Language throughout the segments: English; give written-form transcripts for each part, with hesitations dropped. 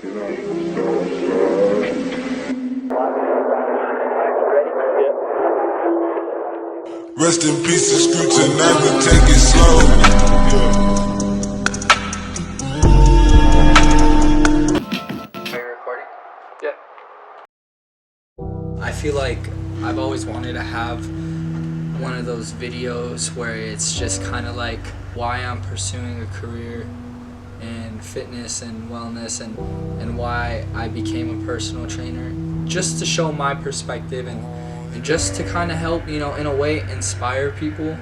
Rest in peace to Screw tonight, but take it slow. Are you recording? Yeah. I feel like I've always wanted to have one of those videos where it's just kind of like why I'm pursuing a career in fitness and wellness and why I became a personal trainer, just to show my perspective and just to kind of help, in a way inspire people,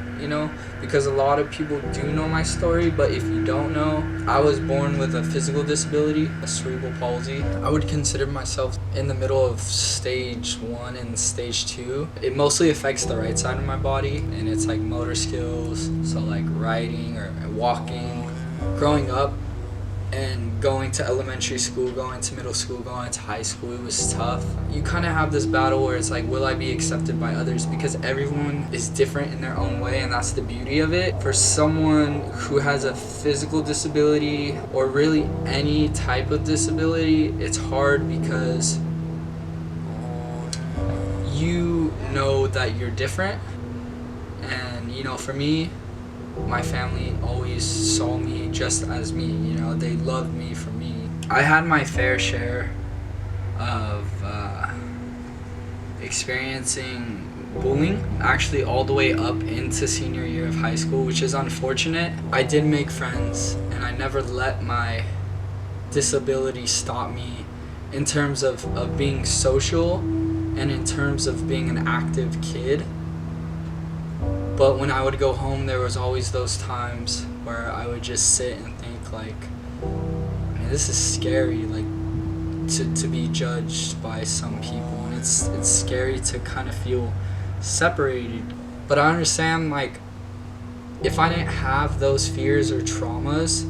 because a lot of people do know my story, but if you don't know, I was born with a physical disability, a cerebral palsy. I would consider myself in the middle of stage 1 and stage 2. It mostly affects the right side of my body, and it's like motor skills, so like riding or walking. Growing up and going to elementary school, going to middle school, going to high school, it was tough. You kind of have this battle where it's like, will I be accepted by others? Because everyone is different in their own way, and that's the beauty of it. For someone who has a physical disability or really any type of disability, it's hard because you know that you're different. And for me, my family always saw me just as me, they loved me for me. I had my fair share of experiencing bullying, actually all the way up into senior year of high school, which is unfortunate. I did make friends, and I never let my disability stop me in terms of being social and in terms of being an active kid. But when I would go home, there was always those times where I would just sit and think like, man, this is scary, like to be judged by some people, and it's scary to kind of feel separated. But I understand, like, if I didn't have those fears or traumas,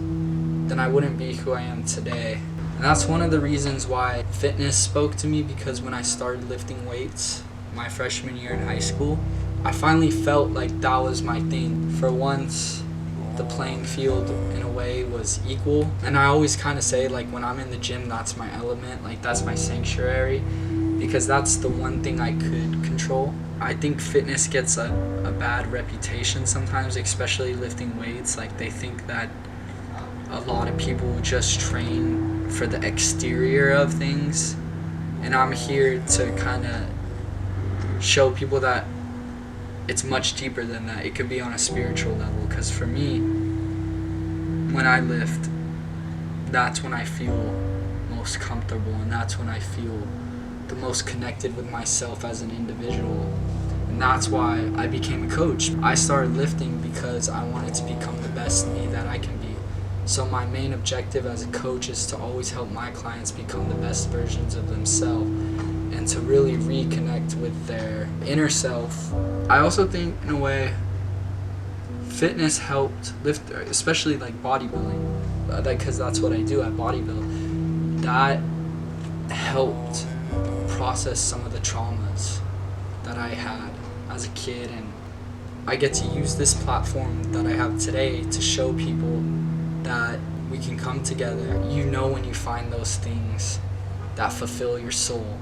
then I wouldn't be who I am today. And that's one of the reasons why fitness spoke to me, because when I started lifting weights my freshman year in high school, I finally felt like that was my thing. For once, the playing field in a way was equal. And I always kind of say, like, when I'm in the gym, that's my element, like that's my sanctuary, because that's the one thing I could control. I think fitness gets a bad reputation sometimes, especially lifting weights. Like, they think that a lot of people just train for the exterior of things. And I'm here to kind of show people that it's much deeper than that. It could be on a spiritual level, because for me, when I lift, that's when I feel most comfortable, and that's when I feel the most connected with myself as an individual. And that's why I became a coach. I started lifting because I wanted to become the best me that I can be. So my main objective as a coach is to always help my clients become the best versions of themselves and to really reconnect with their inner self. I also think, in a way, fitness helped lift, especially like bodybuilding, because that's what I do at bodybuild. That helped process some of the traumas that I had as a kid, and I get to use this platform that I have today to show people that we can come together. When you find those things that fulfill your soul.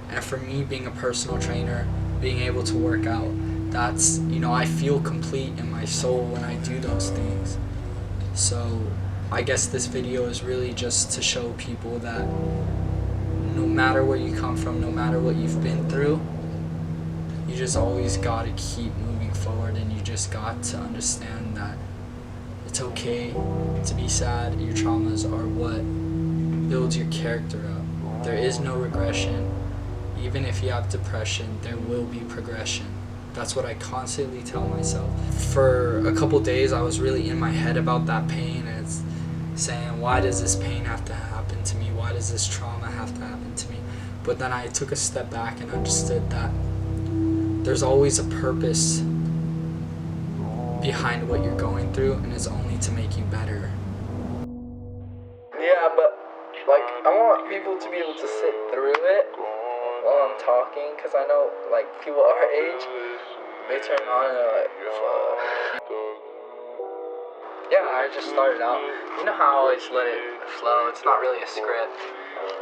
And for me, being a personal trainer, being able to work out, that's, I feel complete in my soul when I do those things. So I guess this video is really just to show people that no matter where you come from, no matter what you've been through, you just always gotta keep moving forward, and you just got to understand that it's okay to be sad. Your traumas are what builds your character up. There is no regression. Even if you have depression, there will be progression. That's what I constantly tell myself. For a couple days, I was really in my head about that pain, and it's saying, why does this pain have to happen to me? Why does this trauma have to happen to me? But then I took a step back and understood that there's always a purpose behind what you're going through, and it's only to make you better. Yeah, but like, I want people to be able to sit through it while I'm talking, because I know, like, people our age, they turn on and they're like, fuck. Yeah, I just started out. You know how I always let it flow? It's not really a script.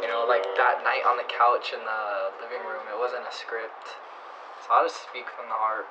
You know, like that night on the couch in the living room, it wasn't a script. So I'll just speak from the heart.